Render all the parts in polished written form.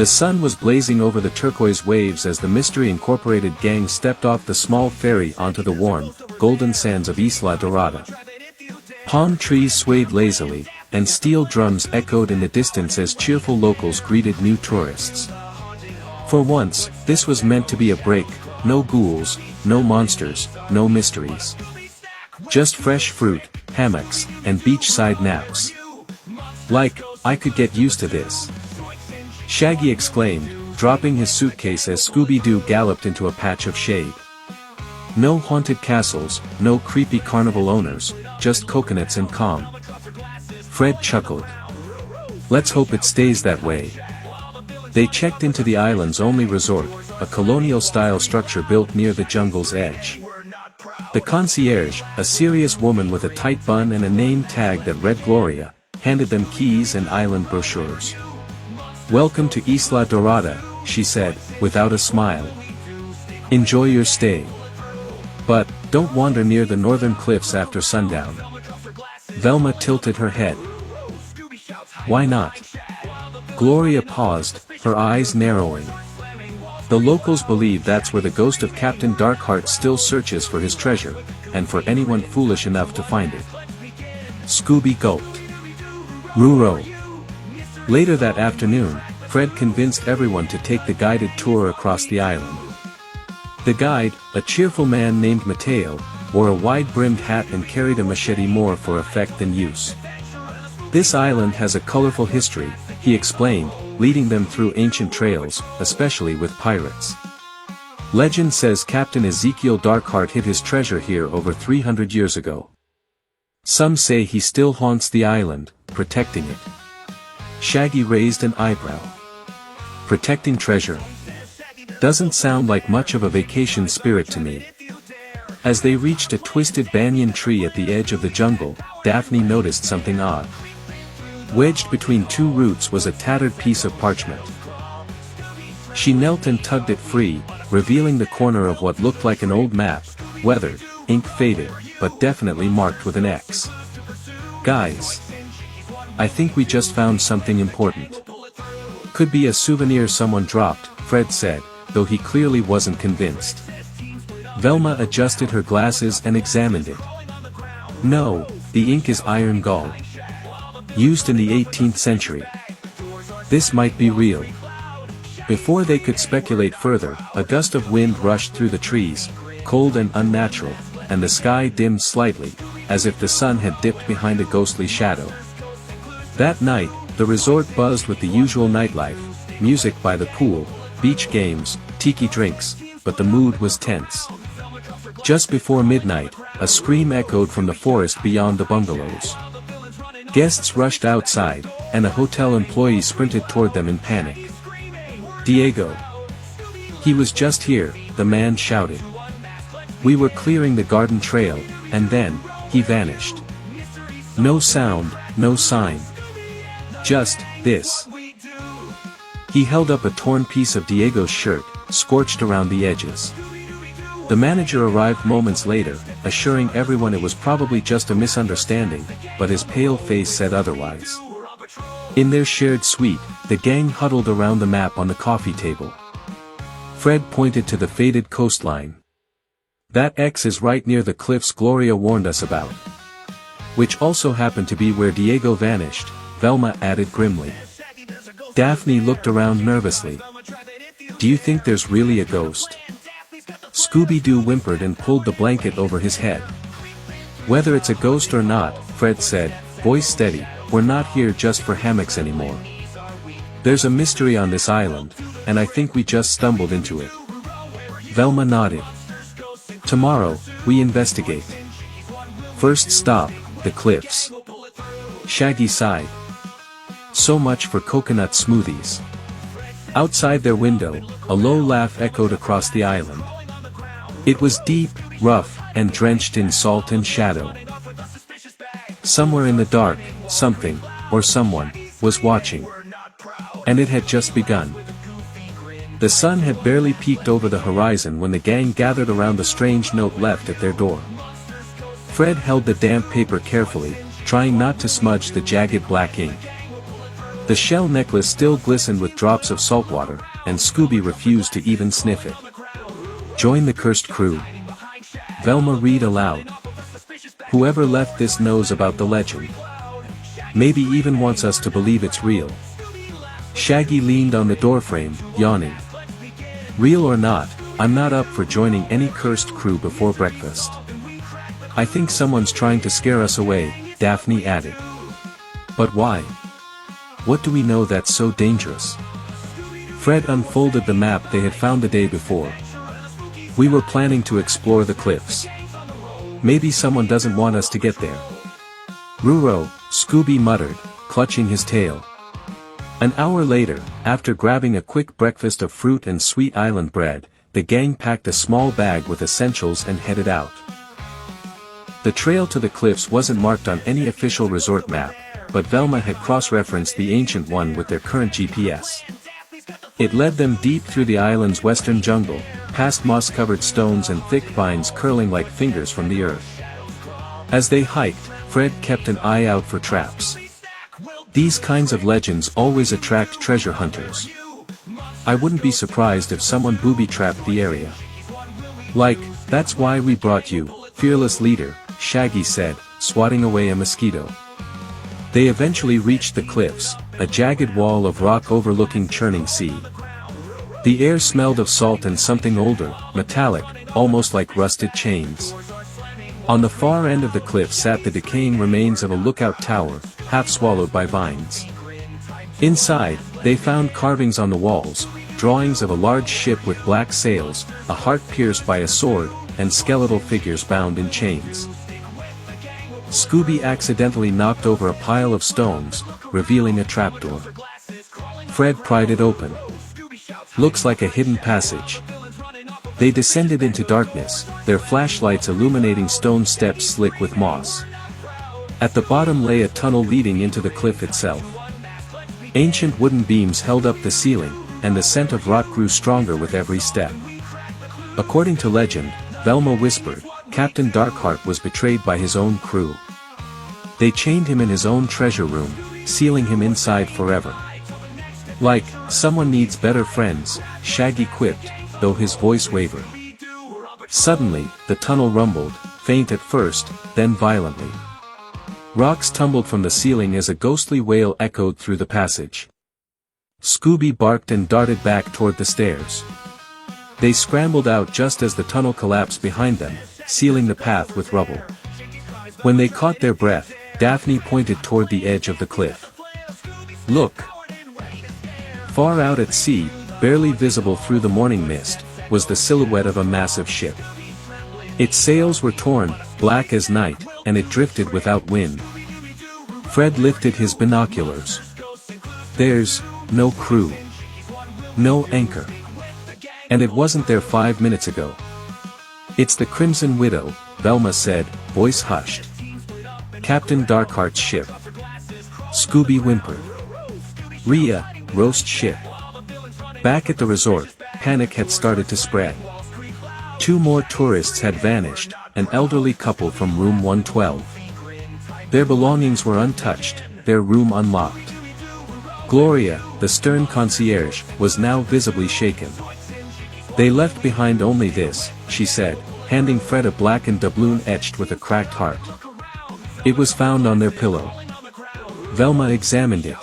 The sun was blazing over the turquoise waves as the Mystery Incorporated gang stepped off the small ferry onto the warm, golden sands of Isla Dorada. Palm trees swayed lazily, and steel drums echoed in the distance as cheerful locals greeted new tourists. For once, this was meant to be a break, no ghouls, no monsters, no mysteries. Just fresh fruit, hammocks, and beachside naps. Like, I could get used to this. Shaggy exclaimed, dropping his suitcase as Scooby-Doo galloped into a patch of shade. No haunted castles, no creepy carnival owners, just coconuts and calm. Fred chuckled. Let's hope it stays that way. They checked into the island's only resort, a colonial-style structure built near the jungle's edge. The concierge, a serious woman with a tight bun and a name tag that read Gloria, handed them keys and island brochures. "Welcome to Isla Dorada," she said, without a smile. "Enjoy your stay. But, don't wander near the northern cliffs after sundown." Velma tilted her head. "Why not?" Gloria paused, her eyes narrowing. "The locals believe that's where the ghost of Captain Darkheart still searches for his treasure, and for anyone foolish enough to find it." Scooby gulped. "Ruro." Later that afternoon, Fred convinced everyone to take the guided tour across the island. The guide, a cheerful man named Mateo, wore a wide-brimmed hat and carried a machete more for effect than use. "This island has a colorful history," he explained, leading them through ancient trails, especially with pirates. "Legend says Captain Ezekiel Darkheart hid his treasure here over 300 years ago. Some say he still haunts the island, protecting it." Shaggy raised an eyebrow. "Protecting treasure? Doesn't sound like much of a vacation spirit to me." As they reached a twisted banyan tree at the edge of the jungle, Daphne noticed something odd. Wedged between two roots was a tattered piece of parchment. She knelt and tugged it free, revealing the corner of what looked like an old map, weathered, ink faded, but definitely marked with an X. "Guys, I think we just found something important." "Could be a souvenir someone dropped," Fred said, though he clearly wasn't convinced. Velma adjusted her glasses and examined it. "No, the ink is iron gall. Used in the 18th century. This might be real." Before they could speculate further, a gust of wind rushed through the trees, cold and unnatural, and the sky dimmed slightly, as if the sun had dipped behind a ghostly shadow. That night, the resort buzzed with the usual nightlife, music by the pool, beach games, tiki drinks, but the mood was tense. Just before midnight, a scream echoed from the forest beyond the bungalows. Guests rushed outside, and a hotel employee sprinted toward them in panic. "Diego! He was just here," the man shouted. "We were clearing the garden trail, and then, he vanished. No sound, no sign. Just, this." He held up a torn piece of Diego's shirt, scorched around the edges. The manager arrived moments later, assuring everyone it was probably just a misunderstanding, but his pale face said otherwise. In their shared suite, the gang huddled around the map on the coffee table. Fred pointed to the faded coastline. "That X is right near the cliffs Gloria warned us about." "Which also happened to be where Diego vanished," Velma added grimly. Daphne looked around nervously. "Do you think there's really a ghost?" Scooby-Doo whimpered and pulled the blanket over his head. "Whether it's a ghost or not," Fred said, voice steady, "we're not here just for hammocks anymore. There's a mystery on this island, and I think we just stumbled into it." Velma nodded. "Tomorrow, we investigate. First stop, the cliffs." Shaggy sighed. So much for coconut smoothies. Outside their window, a low laugh echoed across the island. It was deep, rough, and drenched in salt and shadow. Somewhere in the dark, something, or someone, was watching. And it had just begun. The sun had barely peeked over the horizon when the gang gathered around the strange note left at their door. Fred held the damp paper carefully, trying not to smudge the jagged black ink. The shell necklace still glistened with drops of salt water, and Scooby refused to even sniff it. Join the cursed crew. Velma read aloud. Whoever left this knows about the legend. Maybe even wants us to believe it's real. Shaggy leaned on the doorframe, yawning. Real or not, I'm not up for joining any cursed crew before breakfast. I think someone's trying to scare us away, Daphne added. But why? What do we know that's so dangerous? Fred unfolded the map they had found the day before. We were planning to explore the cliffs. Maybe someone doesn't want us to get there. Ruro, Scooby muttered, clutching his tail. An hour later, after grabbing a quick breakfast of fruit and sweet island bread, the gang packed a small bag with essentials and headed out. The trail to the cliffs wasn't marked on any official resort map, but Velma had cross-referenced the ancient one with their current GPS. It led them deep through the island's western jungle, past moss-covered stones and thick vines curling like fingers from the earth. As they hiked, Fred kept an eye out for traps. These kinds of legends always attract treasure hunters. I wouldn't be surprised if someone booby-trapped the area. Like, that's why we brought you, fearless leader, Shaggy said, swatting away a mosquito. They eventually reached the cliffs, a jagged wall of rock overlooking churning sea. The air smelled of salt and something older, metallic, almost like rusted chains. On the far end of the cliff sat the decaying remains of a lookout tower, half swallowed by vines. Inside, they found carvings on the walls, drawings of a large ship with black sails, a heart pierced by a sword, and skeletal figures bound in chains. Scooby accidentally knocked over a pile of stones, revealing a trapdoor. Fred pried it open. Looks like a hidden passage. They descended into darkness, their flashlights illuminating stone steps slick with moss. At the bottom lay a tunnel leading into the cliff itself. Ancient wooden beams held up the ceiling, and the scent of rot grew stronger with every step. According to legend, Velma whispered, Captain Darkheart was betrayed by his own crew. They chained him in his own treasure room, sealing him inside forever. Like, someone needs better friends, Shaggy quipped, though his voice wavered. Suddenly, the tunnel rumbled, faint at first, then violently. Rocks tumbled from the ceiling as a ghostly wail echoed through the passage. Scooby barked and darted back toward the stairs. They scrambled out just as the tunnel collapsed behind them, sealing the path with rubble. When they caught their breath, Daphne pointed toward the edge of the cliff. Look! Far out at sea, barely visible through the morning mist, was the silhouette of a massive ship. Its sails were torn, black as night, and it drifted without wind. Fred lifted his binoculars. There's no crew. No anchor. And it wasn't there 5 minutes ago. It's the Crimson Widow, Velma said, voice hushed. Captain Darkheart's ship. Scooby whimpered. Rhea, roast ship. Back at the resort, panic had started to spread. 2 more tourists had vanished, an elderly couple from room 112. Their belongings were untouched, their room unlocked. Gloria, the stern concierge, was now visibly shaken. They left behind only this, she said, handing Fred a blackened doubloon etched with a cracked heart. It was found on their pillow. Velma examined it.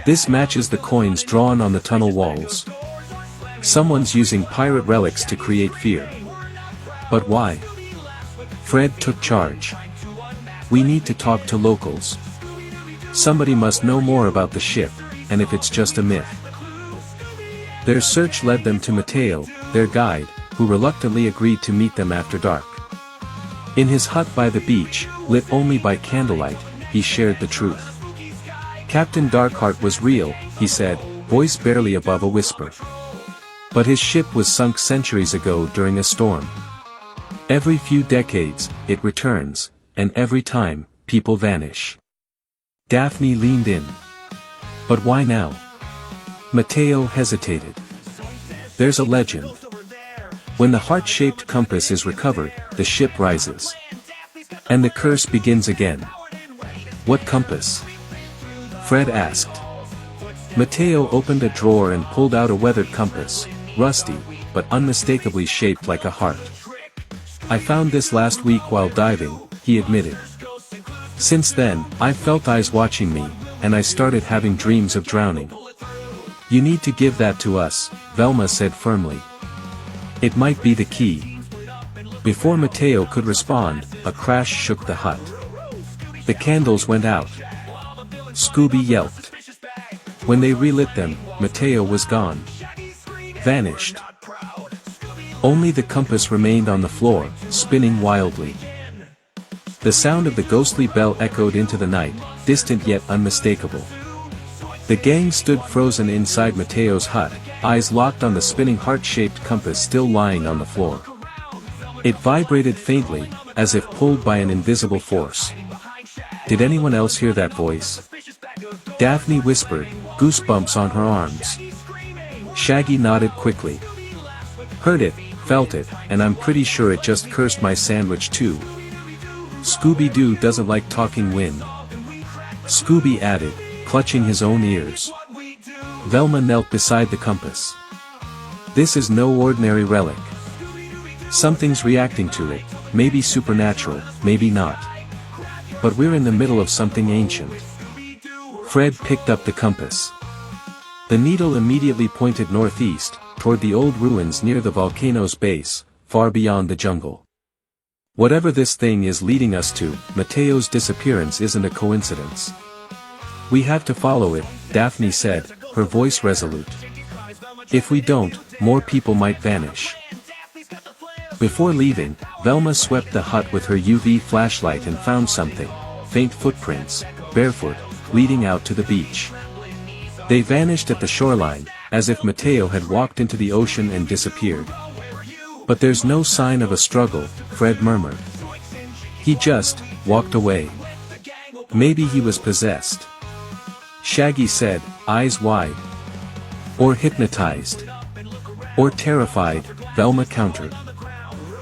This matches the coins drawn on the tunnel walls. Someone's using pirate relics to create fear. But why? Fred took charge. We need to talk to locals. Somebody must know more about the ship, and if it's just a myth. Their search led them to Mateo, their guide, who reluctantly agreed to meet them after dark. In his hut by the beach, lit only by candlelight, he shared the truth. Captain Darkheart was real, he said, voice barely above a whisper. But his ship was sunk centuries ago during a storm. Every few decades, it returns, and every time, people vanish. Daphne leaned in. But why now? Mateo hesitated. There's a legend. When the heart-shaped compass is recovered, the ship rises. And the curse begins again. What compass? Fred asked. Mateo opened a drawer and pulled out a weathered compass, rusty, but unmistakably shaped like a heart. I found this last week while diving, he admitted. Since then, I've felt eyes watching me, and I started having dreams of drowning. You need to give that to us, Velma said firmly. It might be the key. Before Mateo could respond, a crash shook the hut. The candles went out. Scooby yelped. When they relit them, Mateo was gone. Vanished. Only the compass remained on the floor, spinning wildly. The sound of the ghostly bell echoed into the night, distant yet unmistakable. The gang stood frozen inside Mateo's hut, eyes locked on the spinning heart-shaped compass still lying on the floor. It vibrated faintly, as if pulled by an invisible force. Did anyone else hear that voice? Daphne whispered, goosebumps on her arms. Shaggy nodded quickly. Heard it, felt it, and I'm pretty sure it just cursed my sandwich too. Scooby-Doo doesn't like talking wind. Scooby added, clutching his own ears. Velma knelt beside the compass. This is no ordinary relic. Something's reacting to it, maybe supernatural, maybe not. But we're in the middle of something ancient. Fred picked up the compass. The needle immediately pointed northeast, toward the old ruins near the volcano's base, far beyond the jungle. Whatever this thing is leading us to, Mateo's disappearance isn't a coincidence. We have to follow it, Daphne said, her voice resolute. If we don't, more people might vanish. Before leaving, Velma swept the hut with her UV flashlight and found something, faint footprints, barefoot, leading out to the beach. They vanished at the shoreline, as if Mateo had walked into the ocean and disappeared. But there's no sign of a struggle, Fred murmured. He just walked away. Maybe he was possessed. Shaggy said, eyes wide. Or hypnotized. Or terrified, Velma countered.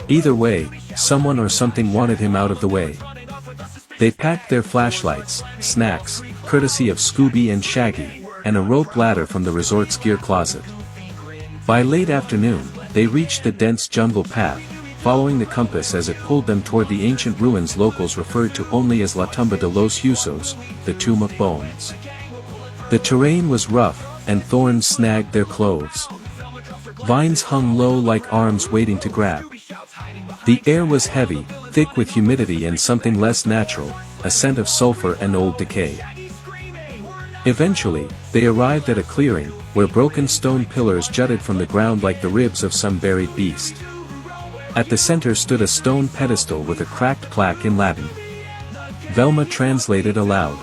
Either way, someone or something wanted him out of the way. They packed their flashlights, snacks, courtesy of Scooby and Shaggy, and a rope ladder from the resort's gear closet. By late afternoon, they reached the dense jungle path, following the compass as it pulled them toward the ancient ruins locals referred to only as La Tumba de los Huesos, the Tomb of Bones. The terrain was rough, and thorns snagged their clothes. Vines hung low like arms waiting to grab. The air was heavy, thick with humidity and something less natural, a scent of sulfur and old decay. Eventually, they arrived at a clearing, where broken stone pillars jutted from the ground like the ribs of some buried beast. At the center stood a stone pedestal with a cracked plaque in Latin. Velma translated aloud.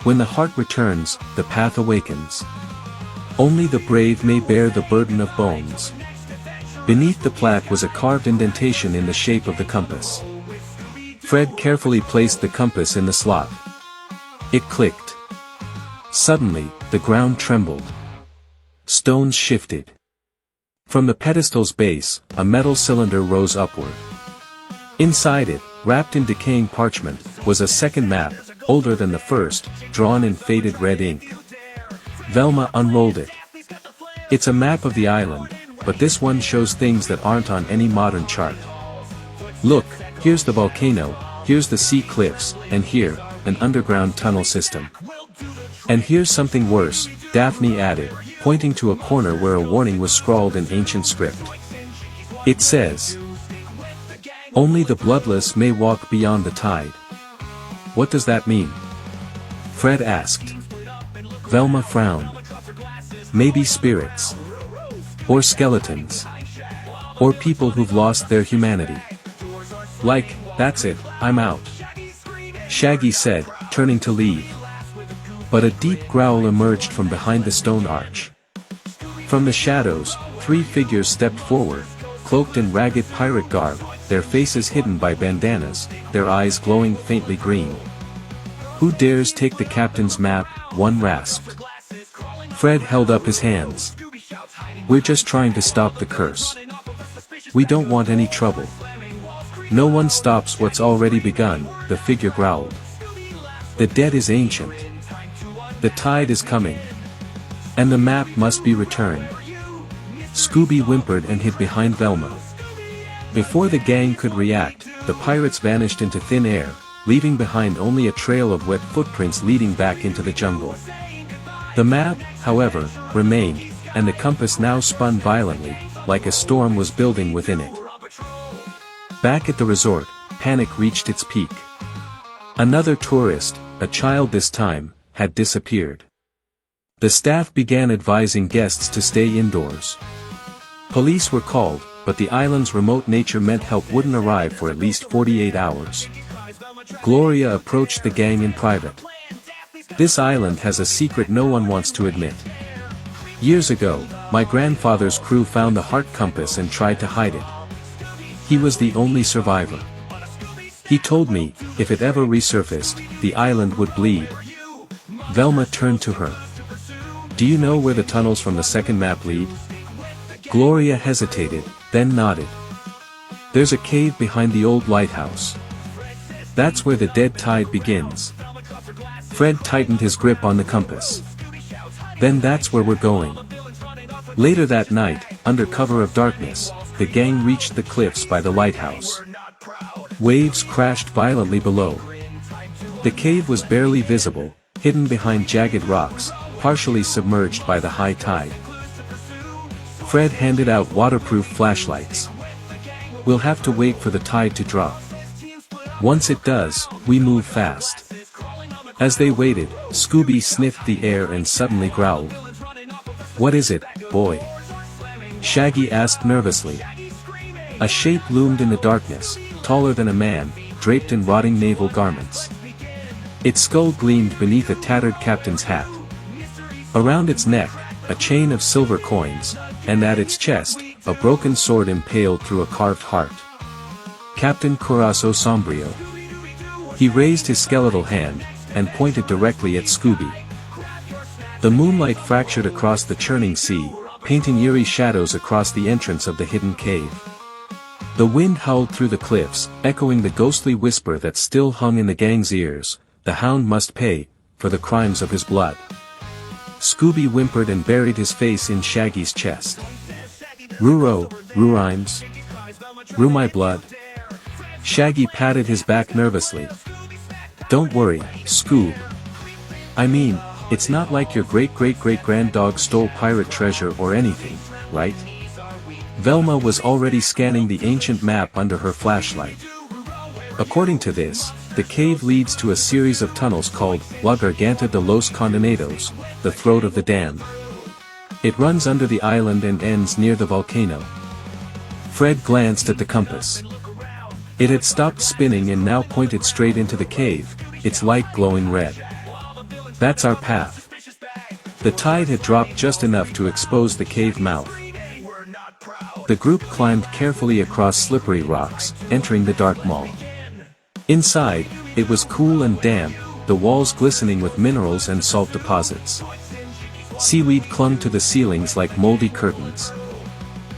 When the heart returns, the path awakens. Only the brave may bear the burden of bones. Beneath the plaque was a carved indentation in the shape of the compass. Fred carefully placed the compass in the slot. It clicked. Suddenly, the ground trembled. Stones shifted. From the pedestal's base, a metal cylinder rose upward. Inside it, wrapped in decaying parchment, was a second map, older than the first, drawn in faded red ink. Velma unrolled it. It's a map of the island, but this one shows things that aren't on any modern chart. Look, here's the volcano, here's the sea cliffs, and here, an underground tunnel system. And here's something worse, Daphne added, pointing to a corner where a warning was scrawled in ancient script. It says, "Only the bloodless may walk beyond the tide." What does that mean? Fred asked. Velma frowned. Maybe spirits. Or skeletons. Or people who've lost their humanity. Like, that's it, I'm out. Shaggy said, turning to leave. But a deep growl emerged from behind the stone arch. From the shadows, 3 figures stepped forward, cloaked in ragged pirate garb, their faces hidden by bandanas, their eyes glowing faintly green. "Who dares take the captain's map?" one rasped. Fred held up his hands. "We're just trying to stop the curse. We don't want any trouble." "No one stops what's already begun," the figure growled. "The dead is ancient. The tide is coming. And the map must be returned. Scooby whimpered and hid behind Velma. Before the gang could react, the pirates vanished into thin air, leaving behind only a trail of wet footprints leading back into the jungle. The map, however, remained, and the compass now spun violently, like a storm was building within it. Back at the resort, panic reached its peak. Another tourist, a child this time, had disappeared. The staff began advising guests to stay indoors. Police were called, but the island's remote nature meant help wouldn't arrive for at least 48 hours. Gloria approached the gang in private. This island has a secret no one wants to admit. Years ago, my grandfather's crew found the heart compass and tried to hide it. He was the only survivor. He told me, if it ever resurfaced, the island would bleed. Velma turned to her. Do you know where the tunnels from the second map lead? Gloria hesitated, then nodded. There's a cave behind the old lighthouse. That's where the dead tide begins. Fred tightened his grip on the compass. Then that's where we're going. Later that night, under cover of darkness, the gang reached the cliffs by the lighthouse. Waves crashed violently below. The cave was barely visible, hidden behind jagged rocks, partially submerged by the high tide. Fred handed out waterproof flashlights. We'll have to wait for the tide to drop. Once it does, we move fast. As they waited, Scooby sniffed the air and suddenly growled. What is it, boy? Shaggy asked nervously. A shape loomed in the darkness, taller than a man, draped in rotting naval garments. Its skull gleamed beneath a tattered captain's hat. Around its neck, a chain of silver coins, and at its chest, a broken sword impaled through a carved heart. Captain Corazon Sombrio. He raised his skeletal hand, and pointed directly at Scooby. The moonlight fractured across the churning sea, painting eerie shadows across the entrance of the hidden cave. The wind howled through the cliffs, echoing the ghostly whisper that still hung in the gang's ears, the hound must pay, for the crimes of his blood. Scooby whimpered and buried his face in Shaggy's chest. Ruro, Rhymes. Rue my blood. Shaggy patted his back nervously. Don't worry, Scoob. I mean, it's not like your great-great-great-granddog stole pirate treasure or anything, right? Velma was already scanning the ancient map under her flashlight. According to this, the cave leads to a series of tunnels called La Garganta de los Condenados, the throat of the damned. It runs under the island and ends near the volcano. Fred glanced at the compass. It had stopped spinning and now pointed straight into the cave, its light glowing red. That's our path. The tide had dropped just enough to expose the cave mouth. The group climbed carefully across slippery rocks, entering the dark maw. Inside, it was cool and damp, the walls glistening with minerals and salt deposits. Seaweed clung to the ceilings like moldy curtains.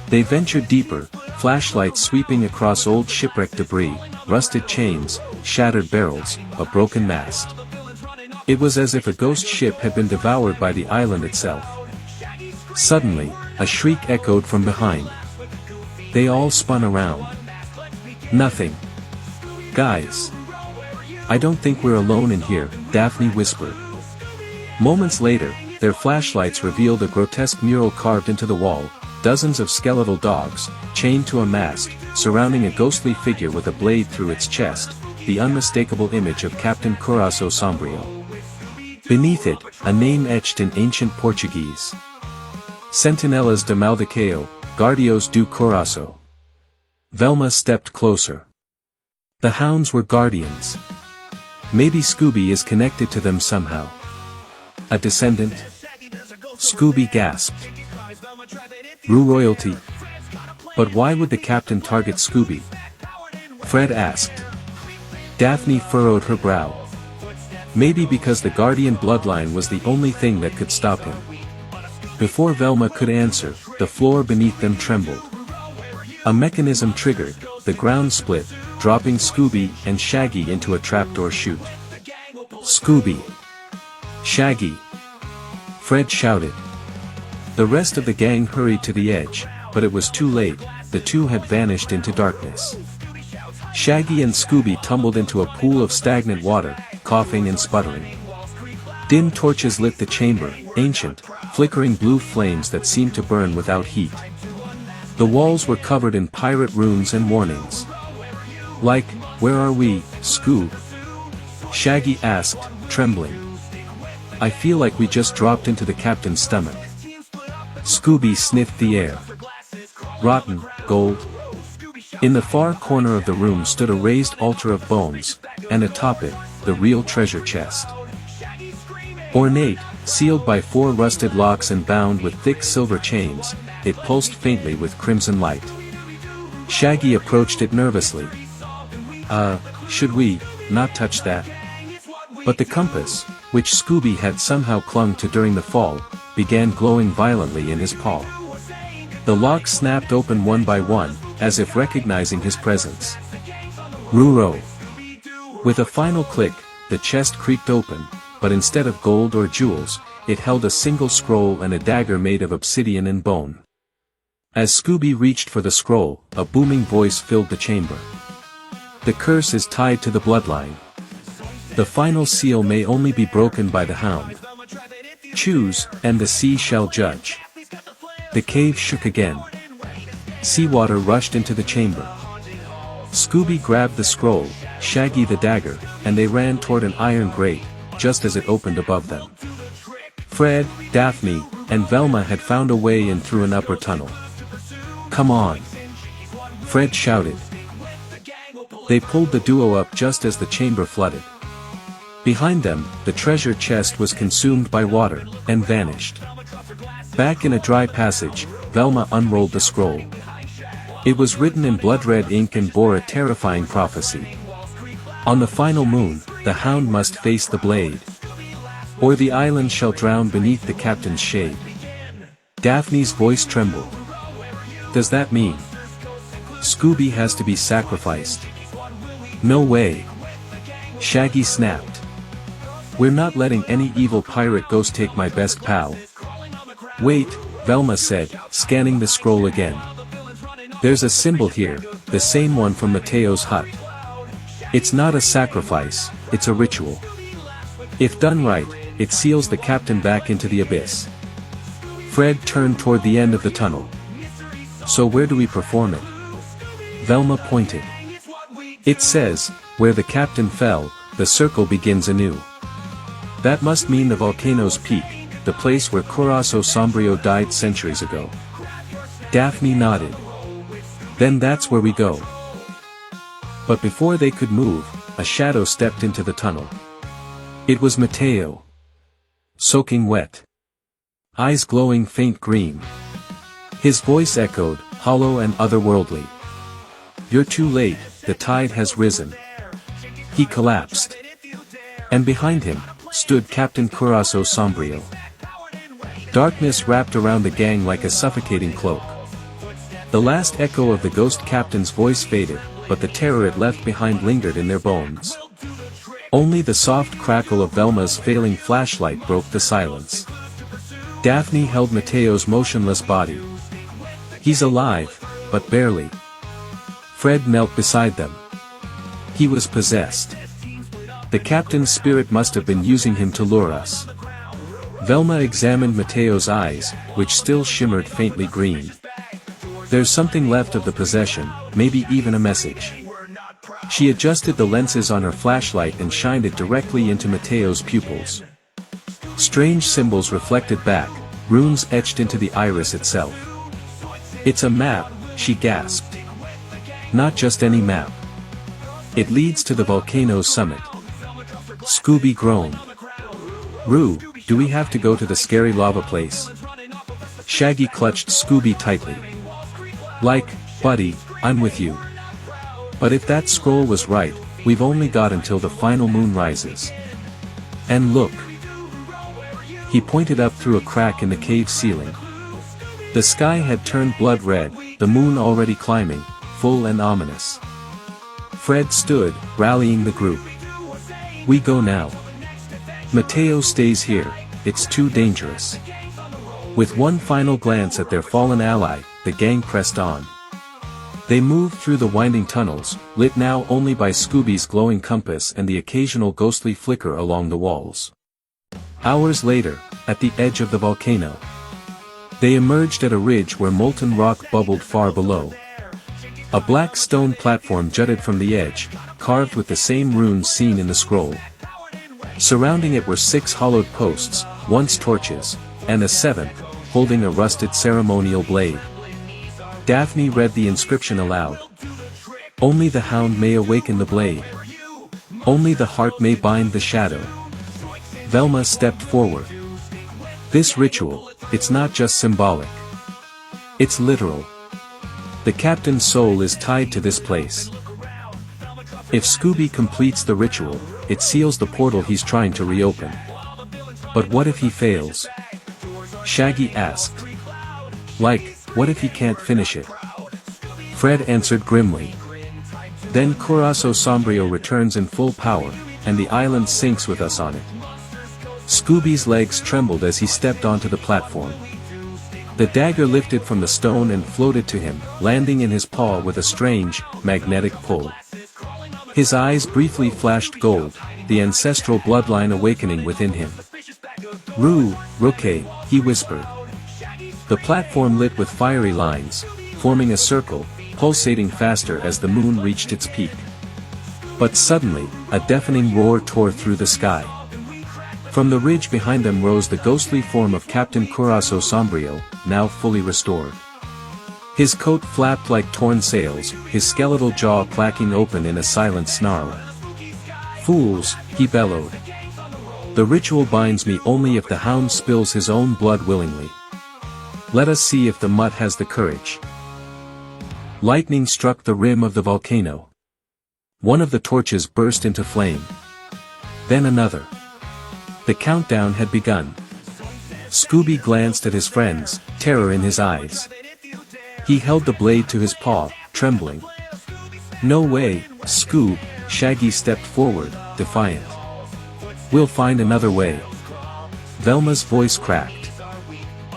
They ventured deeper, flashlights sweeping across old shipwreck debris, rusted chains, shattered barrels, a broken mast. It was as if a ghost ship had been devoured by the island itself. Suddenly, a shriek echoed from behind. They all spun around. Nothing. Guys. I don't think we're alone in here, Daphne whispered. Moments later, their flashlights revealed a grotesque mural carved into the wall, dozens of skeletal dogs, chained to a mast, surrounding a ghostly figure with a blade through its chest, the unmistakable image of Captain Corazon Sombrio. Beneath it, a name etched in ancient Portuguese. Sentinelas de Maldacao, Guardios do Coração. Velma stepped closer. The hounds were guardians. Maybe Scooby is connected to them somehow. A descendant? Scooby gasped. Rue royalty. But why would the captain target Scooby? Fred asked. Daphne furrowed her brow. Maybe because the guardian bloodline was the only thing that could stop him. Before Velma could answer, the floor beneath them trembled. A mechanism triggered, the ground split, dropping Scooby and Shaggy into a trapdoor chute. Scooby! Shaggy! Fred shouted. The rest of the gang hurried to the edge, but it was too late, the two had vanished into darkness. Shaggy and Scooby tumbled into a pool of stagnant water, coughing and sputtering. Dim torches lit the chamber, ancient, flickering blue flames that seemed to burn without heat. The walls were covered in pirate runes and warnings. Like, "Where are we, Scoob?" Shaggy asked, trembling. "I feel like we just dropped into the captain's stomach." Scooby sniffed the air. "Rotten, gold." In the far corner of the room stood a raised altar of bones, and atop it, the real treasure chest. Ornate, sealed by 4 rusted locks and bound with thick silver chains, it pulsed faintly with crimson light. Shaggy approached it nervously. Should we not touch that?" But the compass, which Scooby had somehow clung to during the fall, began glowing violently in his paw. The locks snapped open one by one, as if recognizing his presence. Ruro! With a final click, the chest creaked open, but instead of gold or jewels, it held a single scroll and a dagger made of obsidian and bone. As Scooby reached for the scroll, a booming voice filled the chamber. "The curse is tied to the bloodline. The final seal may only be broken by the hound. Choose, and the sea shall judge." The cave shook again. Seawater rushed into the chamber. Scooby grabbed the scroll, Shaggy the dagger, and they ran toward an iron grate, just as it opened above them. Fred, Daphne, and Velma had found a way in through an upper tunnel. "Come on!" Fred shouted. They pulled the duo up just as the chamber flooded. Behind them, the treasure chest was consumed by water, and vanished. Back in a dry passage, Velma unrolled the scroll. It was written in blood-red ink and bore a terrifying prophecy. On the final moon, the hound must face the blade. Or the island shall drown beneath the captain's shade. Daphne's voice trembled. "Does that mean Scooby has to be sacrificed?" "No way!" Shaggy snapped. "We're not letting any evil pirate ghost take my best pal." "Wait," Velma said, scanning the scroll again. "There's a symbol here, the same one from Mateo's hut. It's not a sacrifice, it's a ritual. If done right, it seals the captain back into the abyss." Fred turned toward the end of the tunnel. "So where do we perform it?" Velma pointed. "It says, where the captain fell, the circle begins anew. That must mean the volcano's peak, the place where Corazon Sombrio died centuries ago." Daphne nodded. "Then that's where we go." But before they could move, a shadow stepped into the tunnel. It was Mateo. Soaking wet. Eyes glowing faint green. His voice echoed, hollow and otherworldly. "You're too late, the tide has risen." He collapsed. And behind him, stood Captain Corazon Sombrio. Darkness wrapped around the gang like a suffocating cloak. The last echo of the ghost captain's voice faded, but the terror it left behind lingered in their bones. Only the soft crackle of Velma's failing flashlight broke the silence. Daphne held Mateo's motionless body. "He's alive, but barely." Fred knelt beside them. He was possessed. The captain's spirit must have been using him to lure us. Velma examined Mateo's eyes, which still shimmered faintly green. "There's something left of the possession, maybe even a message." She adjusted the lenses on her flashlight and shined it directly into Mateo's pupils. Strange symbols reflected back, runes etched into the iris itself. "It's a map," she gasped. "Not just any map. It leads to the volcano's summit." Scooby groaned. "Roo, do we have to go to the scary lava place?" Shaggy clutched Scooby tightly. "Like, buddy, I'm with you. But if that scroll was right, we've only got until the final moon rises. And look." He pointed up through a crack in the cave ceiling. The sky had turned blood red, the moon already climbing, full and ominous. Fred stood, rallying the group. "We go now. Mateo stays here, it's too dangerous." With one final glance at their fallen ally, the gang pressed on. They moved through the winding tunnels, lit now only by Scooby's glowing compass and the occasional ghostly flicker along the walls. Hours later, at the edge of the volcano, they emerged at a ridge where molten rock bubbled far below. A black stone platform jutted from the edge, carved with the same runes seen in the scroll. Surrounding it were 6 hollowed posts, once torches, and a 7th, holding a rusted ceremonial blade. Daphne read the inscription aloud. Only the hound may awaken the blade. Only the heart may bind the shadow. Velma stepped forward. This ritual, it's not just symbolic. It's literal. The captain's soul is tied to this place. If Scooby completes the ritual, it seals the portal he's trying to reopen. But what if he fails? Shaggy asked. Like, what if he can't finish it? Fred answered grimly. Then Corazon Sombrio returns in full power, and the island sinks with us on it. Scooby's legs trembled as he stepped onto the platform. The dagger lifted from the stone and floated to him, landing in his paw with a strange, magnetic pull. His eyes briefly flashed gold, the ancestral bloodline awakening within him. Rookie, he whispered. The platform lit with fiery lines, forming a circle, pulsating faster as the moon reached its peak. But suddenly, a deafening roar tore through the sky. From the ridge behind them rose the ghostly form of Captain Corazon Sombrio, now fully restored. His coat flapped like torn sails, his skeletal jaw clacking open in a silent snarl. Fools, he bellowed. The ritual binds me only if the hound spills his own blood willingly. Let us see if the mutt has the courage. Lightning struck the rim of the volcano. One of the torches burst into flame. Then another. The countdown had begun. Scooby glanced at his friends, terror in his eyes. He held the blade to his paw, trembling. No way, Scoob, Shaggy stepped forward, defiant. We'll find another way. Velma's voice cracked.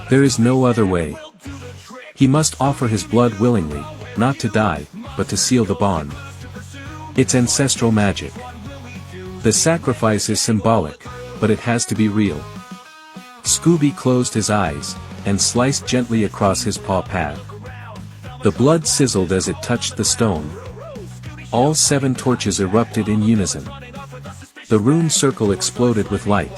There is no other way. He must offer his blood willingly, not to die, but to seal the bond. It's ancestral magic. The sacrifice is symbolic, but it has to be real. Scooby closed his eyes, and sliced gently across his paw pad. The blood sizzled as it touched the stone. All 7 torches erupted in unison. The rune circle exploded with light.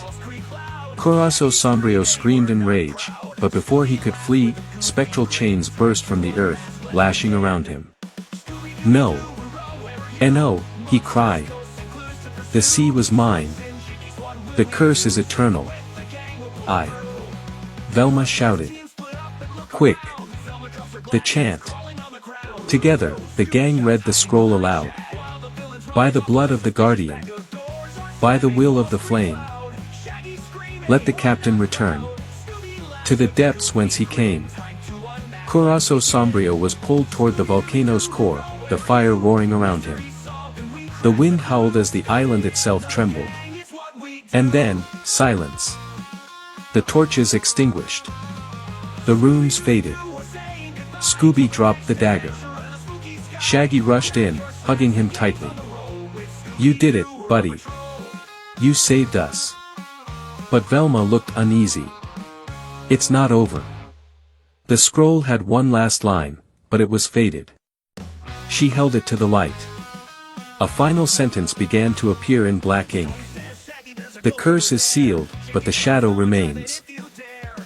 Corazon Sombrio screamed in rage, but before he could flee, spectral chains burst from the earth, lashing around him. No! No, he cried. The sea was mine. The curse is eternal. Velma shouted. Quick! The chant. Together, the gang read the scroll aloud. By the blood of the guardian. By the will of the flame. Let the captain return. To the depths whence he came. Corazon Sombrio was pulled toward the volcano's core, the fire roaring around him. The wind howled as the island itself trembled. And then, silence. The torches extinguished. The runes faded. Scooby dropped the dagger. Shaggy rushed in, hugging him tightly. You did it, buddy. You saved us. But Velma looked uneasy. It's not over. The scroll had one last line, but it was faded. She held it to the light. A final sentence began to appear in black ink. The curse is sealed, but the shadow remains.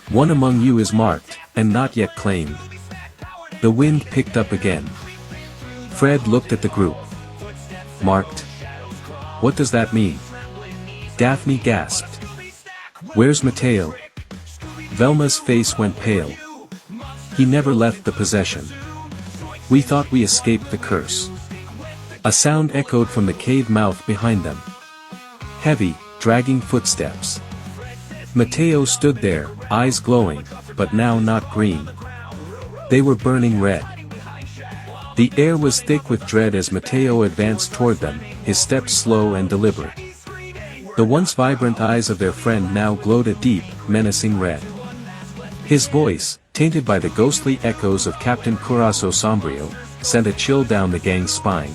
One among you is marked, and not yet claimed. The wind picked up again. Fred looked at the group. Marked? What does that mean? Daphne gasped. Where's Mateo? Velma's face went pale. He never left the possession. We thought we escaped the curse. A sound echoed from the cave mouth behind them. Heavy, dragging footsteps. Mateo stood there, eyes glowing, but now not green. They were burning red. The air was thick with dread as Mateo advanced toward them, his steps slow and deliberate. The once vibrant eyes of their friend now glowed a deep, menacing red. His voice, tainted by the ghostly echoes of Captain Curaçao Sombrio, sent a chill down the gang's spine.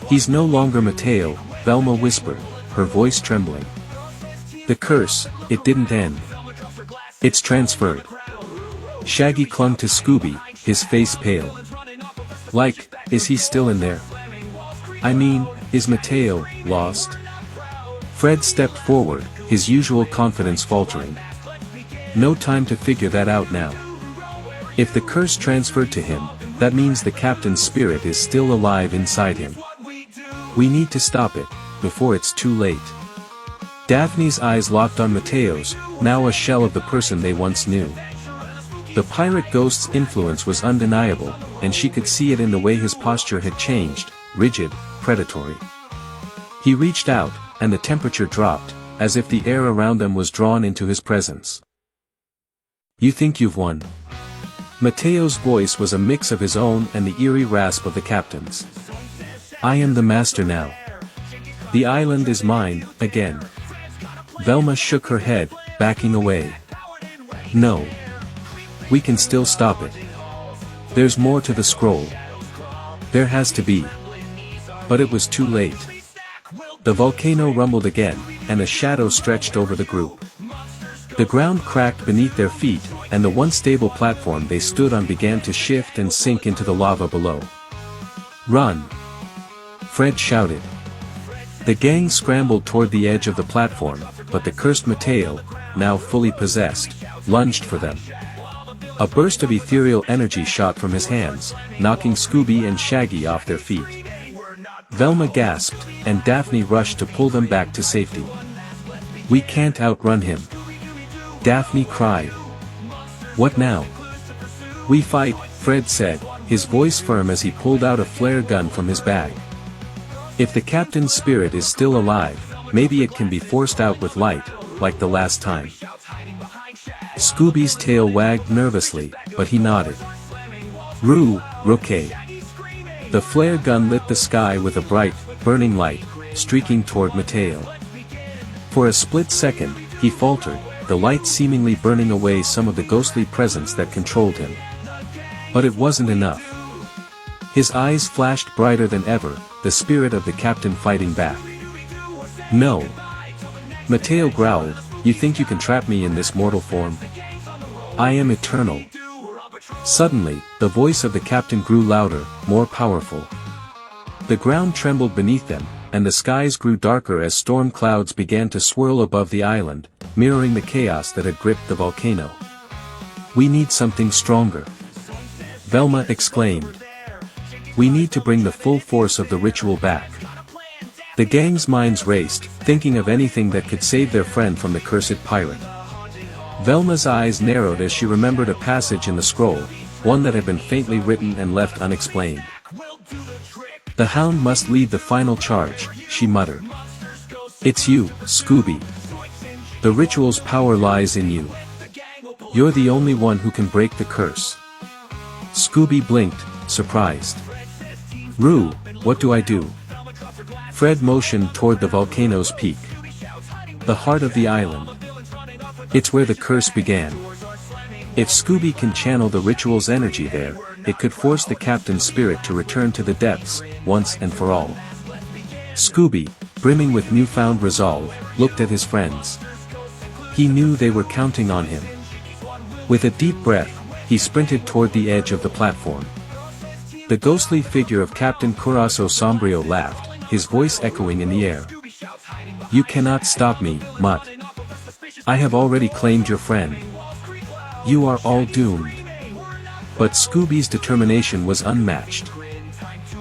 "He's no longer Mateo," Velma whispered, her voice trembling. "The curse, it didn't end. It's transferred." Shaggy clung to Scooby, his face pale. "Like, is he still in there? I mean, is Mateo lost?" Fred stepped forward, his usual confidence faltering. "No time to figure that out now. If the curse transferred to him, that means the captain's spirit is still alive inside him. We need to stop it, before it's too late." Daphne's eyes locked on Mateo's, now a shell of the person they once knew. The pirate ghost's influence was undeniable, and she could see it in the way his posture had changed, rigid, predatory. He reached out, and the temperature dropped, as if the air around them was drawn into his presence. "You think you've won?" Mateo's voice was a mix of his own and the eerie rasp of the captain's. "I am the master now. The island is mine, again." Velma shook her head, backing away. "No. We can still stop it. There's more to the scroll. There has to be." But it was too late. The volcano rumbled again, and a shadow stretched over the group. The ground cracked beneath their feet, and the once stable platform they stood on began to shift and sink into the lava below. "Run!" Fred shouted. The gang scrambled toward the edge of the platform, but the cursed Mateo, now fully possessed, lunged for them. A burst of ethereal energy shot from his hands, knocking Scooby and Shaggy off their feet. Velma gasped, and Daphne rushed to pull them back to safety. "We can't outrun him," Daphne cried. "What now?" "We fight," Fred said, his voice firm as he pulled out a flare gun from his bag. "If the captain's spirit is still alive, maybe it can be forced out with light, like the last time." Scooby's tail wagged nervously, but he nodded. Rookie. The flare gun lit the sky with a bright, burning light, streaking toward Mateo. For a split second, he faltered, the light seemingly burning away some of the ghostly presence that controlled him. But it wasn't enough. His eyes flashed brighter than ever, the spirit of the captain fighting back. "No." Mateo growled, "You think you can trap me in this mortal form? I am eternal." Suddenly, the voice of the captain grew louder, more powerful. The ground trembled beneath them, and the skies grew darker as storm clouds began to swirl above the island, mirroring the chaos that had gripped the volcano. "We need something stronger," Velma exclaimed. "We need to bring the full force of the ritual back." The gang's minds raced, thinking of anything that could save their friend from the cursed pirate. Velma's eyes narrowed as she remembered a passage in the scroll, one that had been faintly written and left unexplained. "The hound must lead the final charge," she muttered. "It's you, Scooby. The ritual's power lies in you. You're the only one who can break the curse." Scooby blinked, surprised. "Roo, what do I do?" Fred motioned toward the volcano's peak. "The heart of the island. It's where the curse began. If Scooby can channel the ritual's energy there, it could force the captain's spirit to return to the depths, once and for all." Scooby, brimming with newfound resolve, looked at his friends. He knew they were counting on him. With a deep breath, he sprinted toward the edge of the platform. The ghostly figure of Captain Curaçao Sombrio laughed, his voice echoing in the air. "You cannot stop me, Mutt. I have already claimed your friend. You are all doomed." But Scooby's determination was unmatched.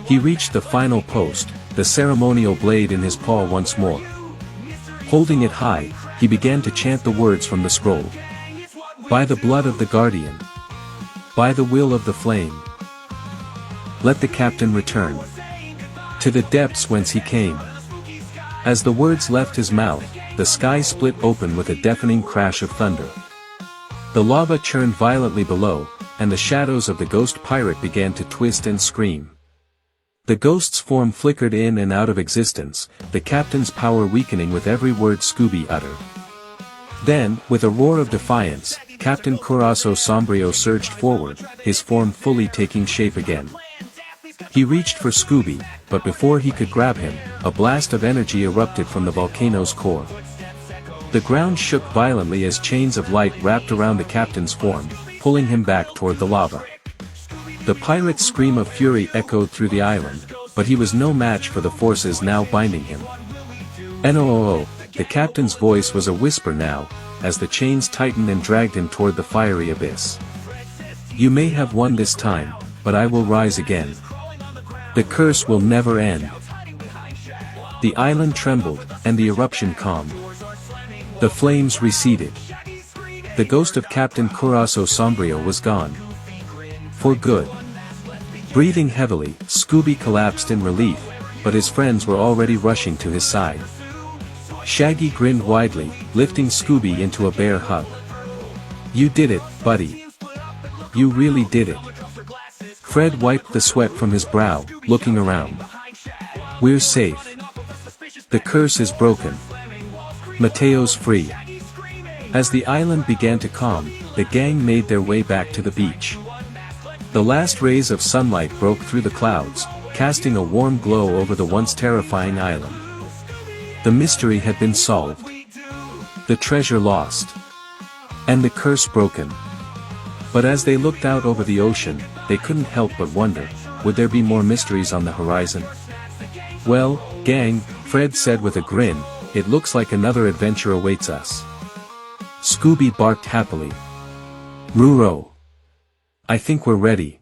He reached the final post, the ceremonial blade in his paw once more. Holding it high, he began to chant the words from the scroll. "By the blood of the guardian. By the will of the flame. Let the captain return to the depths whence he came." As the words left his mouth, the sky split open with a deafening crash of thunder. The lava churned violently below, and the shadows of the ghost pirate began to twist and scream. The ghost's form flickered in and out of existence, the captain's power weakening with every word Scooby uttered. Then, with a roar of defiance, Captain Corazon Sombrio surged forward, his form fully taking shape again. He reached for Scooby, but before he could grab him, a blast of energy erupted from the volcano's core. The ground shook violently as chains of light wrapped around the captain's form, pulling him back toward the lava. The pirate's scream of fury echoed through the island, but he was no match for the forces now binding him. "No!" The captain's voice was a whisper now, as the chains tightened and dragged him toward the fiery abyss. "You may have won this time, but I will rise again. The curse will never end." The island trembled, and the eruption calmed. The flames receded. The ghost of Captain Corazon Sombrio was gone. For good. Breathing heavily, Scooby collapsed in relief, but his friends were already rushing to his side. Shaggy grinned widely, lifting Scooby into a bear hug. "You did it, buddy. You really did it." Fred wiped the sweat from his brow, looking around. "We're safe. The curse is broken. Mateo's free." As the island began to calm, the gang made their way back to the beach. The last rays of sunlight broke through the clouds, casting a warm glow over the once terrifying island. The mystery had been solved. The treasure lost. And the curse broken. But as they looked out over the ocean, they couldn't help but wonder, would there be more mysteries on the horizon? "Well, gang," Fred said with a grin, "it looks like another adventure awaits us." Scooby barked happily. "Ruro! I think we're ready."